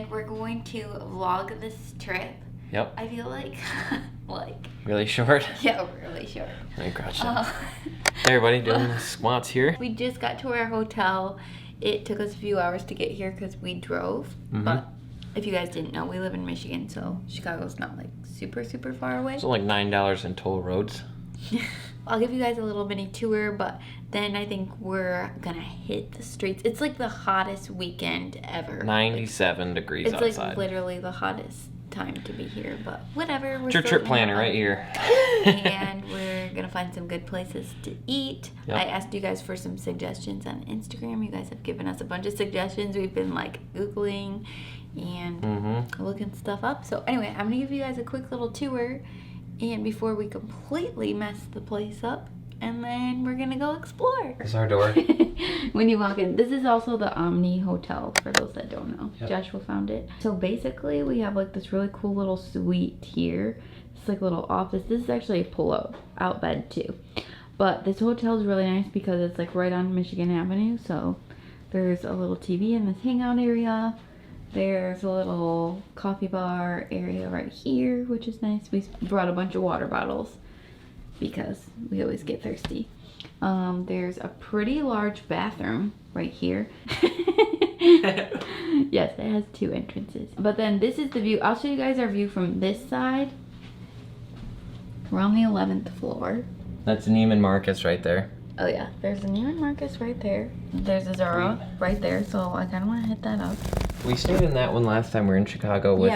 and we're going to vlog this trip. Yep. I feel like, Really short? yeah, really short. Let me crouch down. Hey everybody, doing the squats here. We just got to our hotel. It took us a few hours to get here because we drove. But if you guys didn't know, we live in Michigan, so Chicago's not like super far away. So like $9 in toll roads. I'll give you guys a little mini tour, but then I think we're gonna hit the streets. It's like the hottest weekend ever. 97 degrees outside. It's like literally the hottest time to be here, but whatever. It's your trip planner right here. And we're gonna find some good places to eat. Yep. I asked you guys for some suggestions on Instagram. You guys have given us a bunch of suggestions. We've been like Googling and looking stuff up. So anyway, I'm gonna give you guys a quick little tour, and before we completely mess the place up, and then we're gonna go explore. There's our door. When you walk in, this is also the Omni Hotel, for those that don't know. Yep. Joshua found it. So basically, we have like this really cool little suite here. It's like a little office. This is actually a pull-out bed too. But this hotel is really nice because it's like right on Michigan Avenue. So there's a little TV in this hangout area. There's a little coffee bar area right here, which is nice. We brought a bunch of water bottles because we always get thirsty. There's a pretty large bathroom right here. Yes, it has 2 entrances. But then this is the view. I'll show you guys our view from this side. We're on the 11th floor. That's Neiman Marcus right there. Oh yeah, there's a Neiman Marcus right there. There's a Zara right there, so I kind of want to hit that up. We stayed in that one last time we were in Chicago with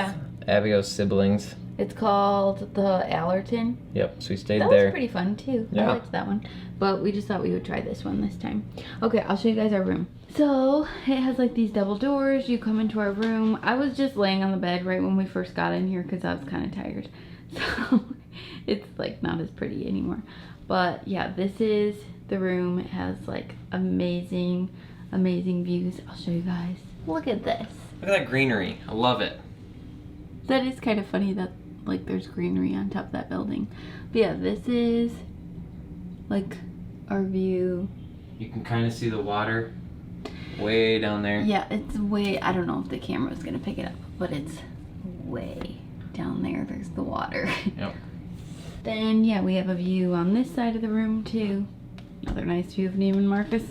Abbye's siblings. It's called the Allerton. Yep, so we stayed That there. was pretty fun too. Yeah. I liked that one. But we just thought we would try this one this time. Okay, I'll show you guys our room. So it has like these double doors. You come into our room. I was just laying on the bed right when we first got in here because I was kind of tired. So it's like not as pretty anymore. But yeah, this is the room. It has like amazing views. I'll show you guys. Look at this. Look at that greenery. I love it. That is kind of funny that like there's greenery on top of that building. But yeah, this is like our view. You can kind of see the water way down there. Yeah, it's way, I don't know if the camera is gonna pick it up, but it's way down there. There's the water. Yep. Then yeah, we have a view on this side of the room too. Another nice view of Neiman Marcus.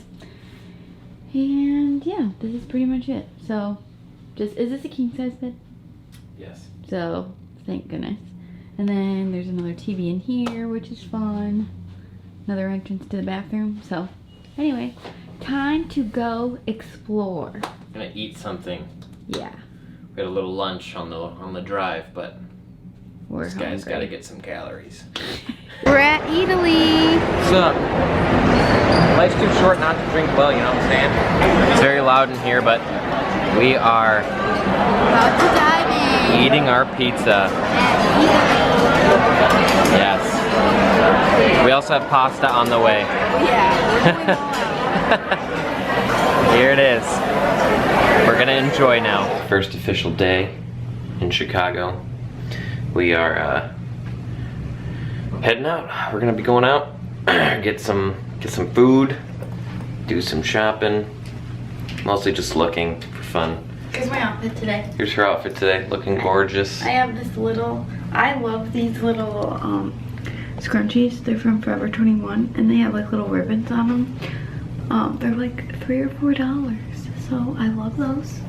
And yeah, this is pretty much it. So is this a king size bed? Yes. So thank goodness. And then there's another TV in here, which is fun. Another entrance to the bathroom. So anyway, time to go explore. I'm gonna eat something. Yeah. We had a little lunch on the drive, but We're this guy's hungry. gotta get some calories. We're at Eataly. What's up? Life's too short not to drink well, you know what I'm saying? It's very loud in here, but we are About to dive in. eating our pizza. At Eataly. Yes. We also have pasta on the way. Yeah. Here it is. We're gonna enjoy now. First official day in Chicago. We are heading out. We're gonna be going out, get some food, do some shopping. Mostly just looking for fun. Here's my outfit today. Here's her outfit today, looking gorgeous. I have this little, I love these little scrunchies. They're from Forever 21 and they have like little ribbons on them. They're like $3 or $4. So I love those.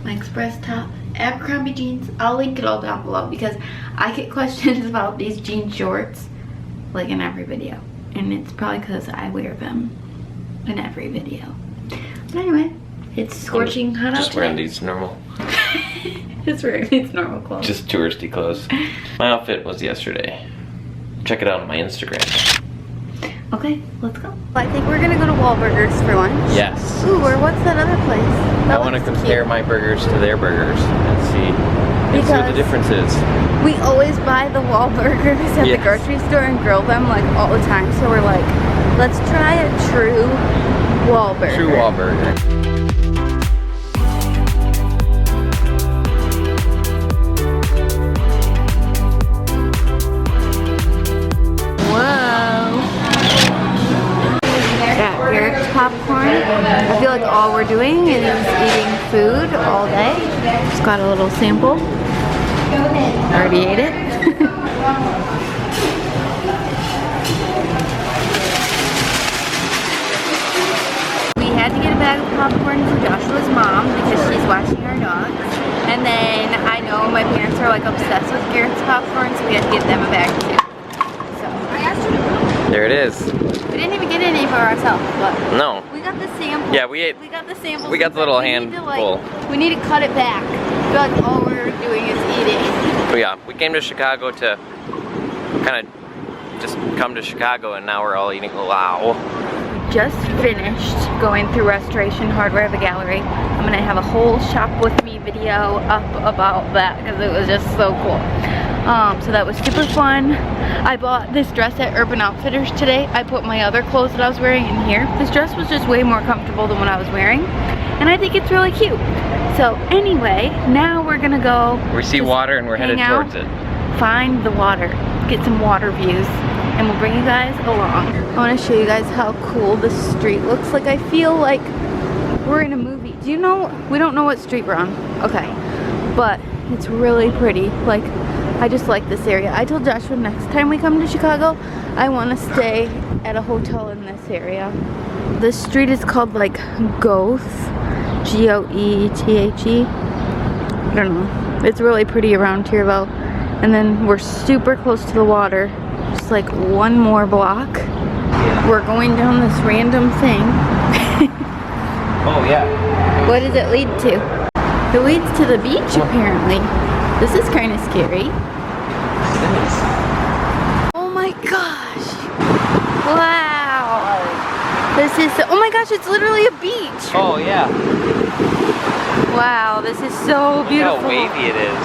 My express top, Abercrombie jeans. I'll link it all down below because I get questions about these jean shorts like in every video. And it's probably because I wear them in every video. But anyway, it's scorching hot out Just wearing today. these normal. It's wearing these normal clothes. Just touristy clothes. My outfit was yesterday. Check it out on my Instagram. Okay, let's go. I think we're gonna go to Wahlburgers for lunch. Yes. Ooh, or what's that other place? I want to compare my burgers to their burgers and see what the difference is. We always buy the Wahlburgers at the grocery store and grill them like all the time. So we're like, let's try a true Wahlburger. True Wahlburger. Popcorn. I feel like all we're doing is eating food all day. Got a little sample. Already ate it. We had to get a bag of popcorn for Joshua's mom because she's watching our dogs. And then I know my parents are like obsessed with Garrett's popcorn, so we had to get them a bag too. So there it is. We didn't even get any for ourselves, but no. We got the sample. Yeah, we ate. We got the sample. We got the little handful. We need to cut it back. I feel like all we're doing is eating. But yeah, we came to Chicago to kind of just come to Chicago, and now we're all eating. Wow. Just finished going through Restoration Hardware, the gallery. I'm gonna have a whole shop with me video up about that because it was just so cool. So that was super fun. I bought this dress at Urban Outfitters today. I put my other clothes that I was wearing in here. This dress was just way more comfortable than what I was wearing, and I think it's really cute. So anyway, now we're gonna go. We see water and we're headed towards it. Find the water, get some water views, and we'll bring you guys along. I want to show you guys how cool this street looks like. I feel like we're in a movie. Do you know? We don't know what street we're on. Okay, but it's really pretty. Like, I just like this area. I told Joshua next time we come to Chicago, I want to stay at a hotel in this area. This street is called like Goethe, G-O-E-T-H-E. I don't know. It's really pretty around here though. And then we're super close to the water. Just like one more block. We're going down this random thing. Oh yeah. What does it lead to? It leads to the beach apparently. This is kind of scary. Oh my gosh. Wow. This is so, oh my gosh, it's literally a beach. Oh yeah. Wow, this is so beautiful. Look how wavy it is.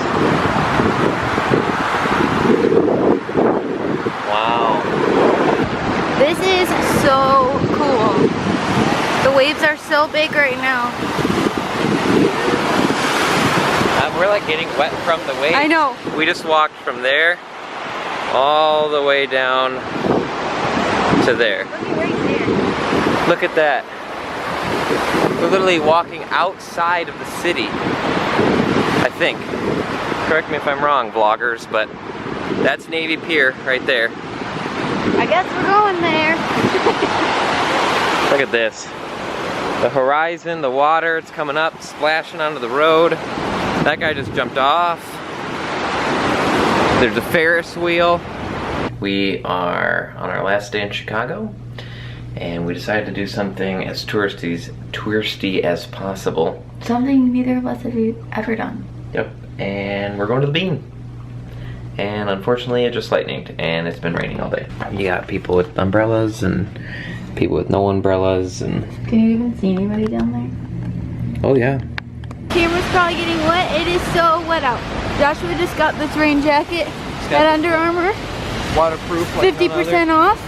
Wow. This is so cool. The waves are so big right now. We're like getting wet from the waves. I know. We just walked from there all the way down to there. Look at right there. Look at that. We're literally walking outside of the city, I think. Correct me if I'm wrong, vloggers, but that's Navy Pier right there. I guess we're going there. Look at this. The horizon, the water, it's coming up, splashing onto the road. That guy just jumped off. There's a Ferris wheel. We are on our last day in Chicago, and we decided to do something as touristy as possible. Something neither of us have ever done. Yep, and we're going to the Bean. And unfortunately it just lightninged, and it's been raining all day. You got people with umbrellas and people with no umbrellas, and can you even see anybody down there? oh yeah. Camera's probably getting wet. It is so wet out. Joshua just got this rain jacket at Under Armour. Waterproof. 50% off.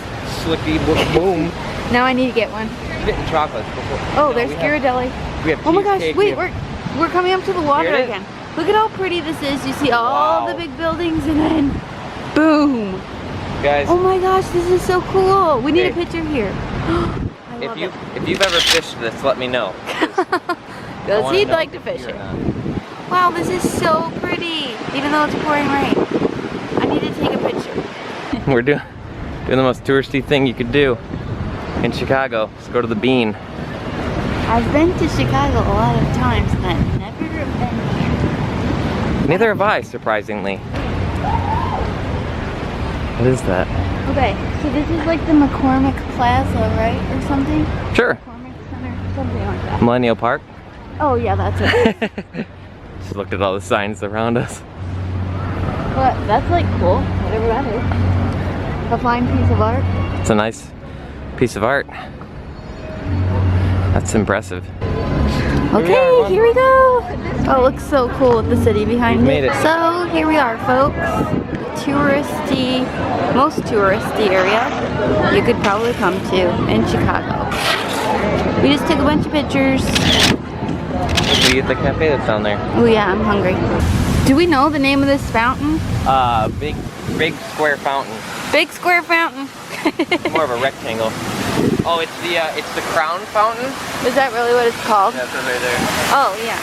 Slicky boom. Now I need to get one. We're getting chocolates before. Oh, there's Ghirardelli. We have Oh my gosh, cheesecake, wait, we're coming up to the water Here it is. again. Look at how pretty this is. You see all Wow. the big buildings and then boom. Guys, Oh my gosh, this is so cool. We need a Okay. picture here. I love it. if you've ever fished this, let me know. Because he'd like to fish it. Wow, this is so pretty. Even though it's pouring rain. I need to take a picture. We're doing the most touristy thing you could do in Chicago. Let's go to the Bean. I've been to Chicago a lot of times and I've never been here. Neither have I, surprisingly. What is that? Okay, so this is like the McCormick Plaza, right? Or something? Sure. McCormick Center, something like that. Millennial Park. Oh yeah, that's it. Just looked at all the signs around us. But that's like cool, whatever that is. A fine piece of art. It's a nice piece of art. That's impressive. Okay, here we go. Oh, it looks so cool with the city behind Made it. So here we are, folks. Touristy, most touristy area you could probably come to in Chicago. We just took a bunch of pictures. We eat the cafe that's down there. Oh yeah, I'm hungry. Do we know the name of this fountain? Big square fountain. Big square fountain. More of a rectangle. Oh, it's the Crown Fountain. Is that really what it's called? That's right there. Oh yeah.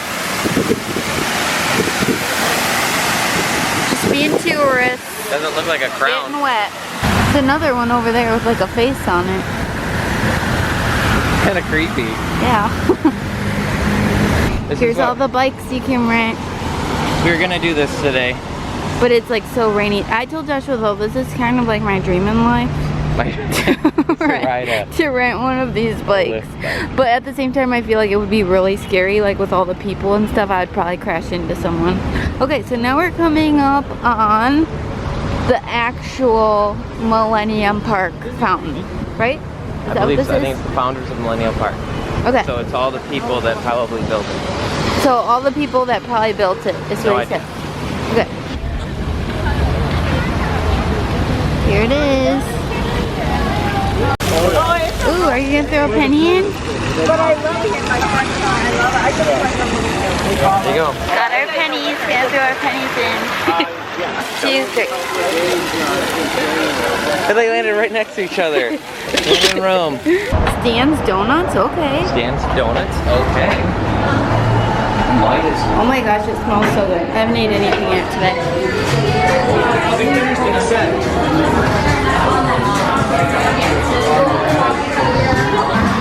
Doesn't look like a crown. Getting wet. There's another one over there with like a face on it. Kind of creepy. Yeah. This Here's all the bikes you can rent. We were gonna do this today. But it's like so rainy. I told Joshua though, this is kind of like my dream in life. To rent one of these bikes. But at the same time I feel like it would be really scary, like with all the people and stuff. I'd probably crash into someone. Okay, so now we're coming up on the actual Millennium Park fountain, right? I believe so. I think it's the founders of Millennium Park. Okay. So it's all the people that probably built it. So all the people that probably built it is what he said. Okay. Here it is. Ooh, are you gonna throw a penny in? But I love it. I love it. I just like There you go. Got our pennies. Gonna throw our pennies in. 2, 3. They landed right next to each other. In Rome. Stan's Donuts. Okay. Stan's Donuts. Okay. Oh my gosh, it smells so good. I haven't ate anything yet today.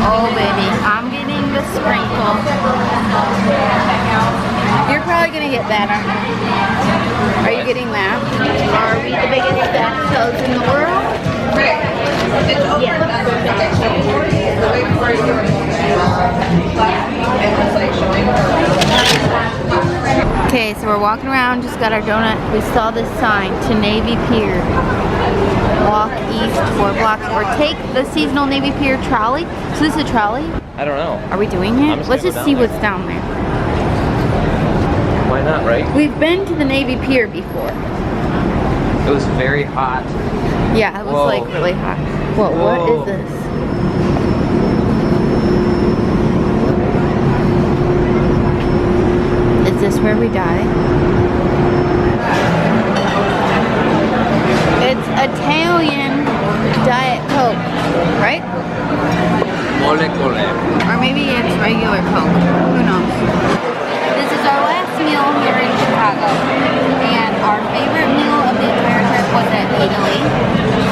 Oh baby, I'm getting the sprinkle. You're probably gonna get that, aren't you? Are you getting that? Are we the biggest factos in the world? Okay, so we're walking around, just got our donut. We saw this sign, to Navy Pier. Walk east 4 blocks or take the seasonal Navy Pier trolley. So this is a trolley? I don't know. Are we doing it? Let's just see what's down there. Why not, right? We've been to the Navy Pier before. It was very hot. Yeah, it was like really hot. Whoa, what is this? Is this where we die? It's Italian Diet Coke, right? Mole cole. Or maybe it's regular Coke. Who knows? This is our last meal here in Chicago. And our favorite meal of the entire trip was at Eataly.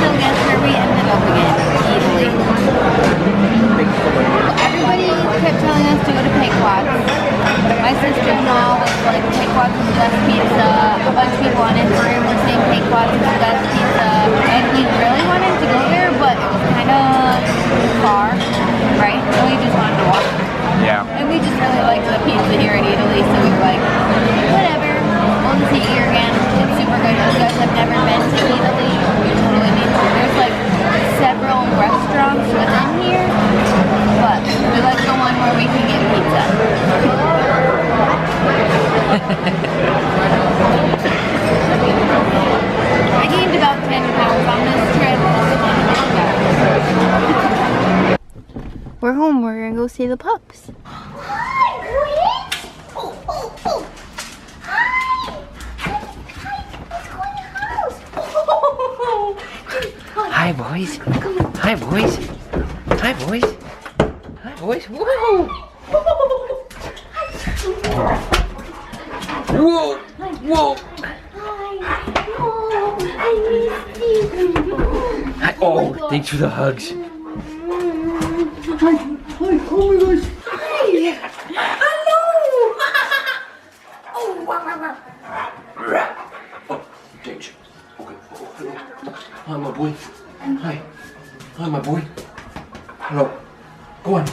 So guess where we ended up again? Eataly. Everybody kept telling us to go to Pequod's. My sister-in-law was like, Pequod's is the best pizza. A bunch of people on Instagram were saying Pequod's is the best pizza. And we really wanted to go there, but it was kind of far, right? So we just wanted to walk. Yeah. And we just really liked the pizza here in Eataly, so we were like, whatever, we'll just eat here again. It's super good. If you guys have never been to Eataly, you totally need to. There's like several restaurants within here, but we like the one where we can get pizza. I gained about 10 pounds on this trip. We're home. We're gonna go see the pups. Hi, boys. Oh. Hi. Let's go in the house. Hi, boys. Hi, boys. Hi, boys. Hi, boys. Whoa. Whoa. Whoa. I missed you. Hi. Oh, thanks for the hugs. Hi. Oh my gosh. Hi. Hello. Oh, wow. Oh, danger. Okay. Hi, my boy. Hi. Hi, my boy. Hello. Go on.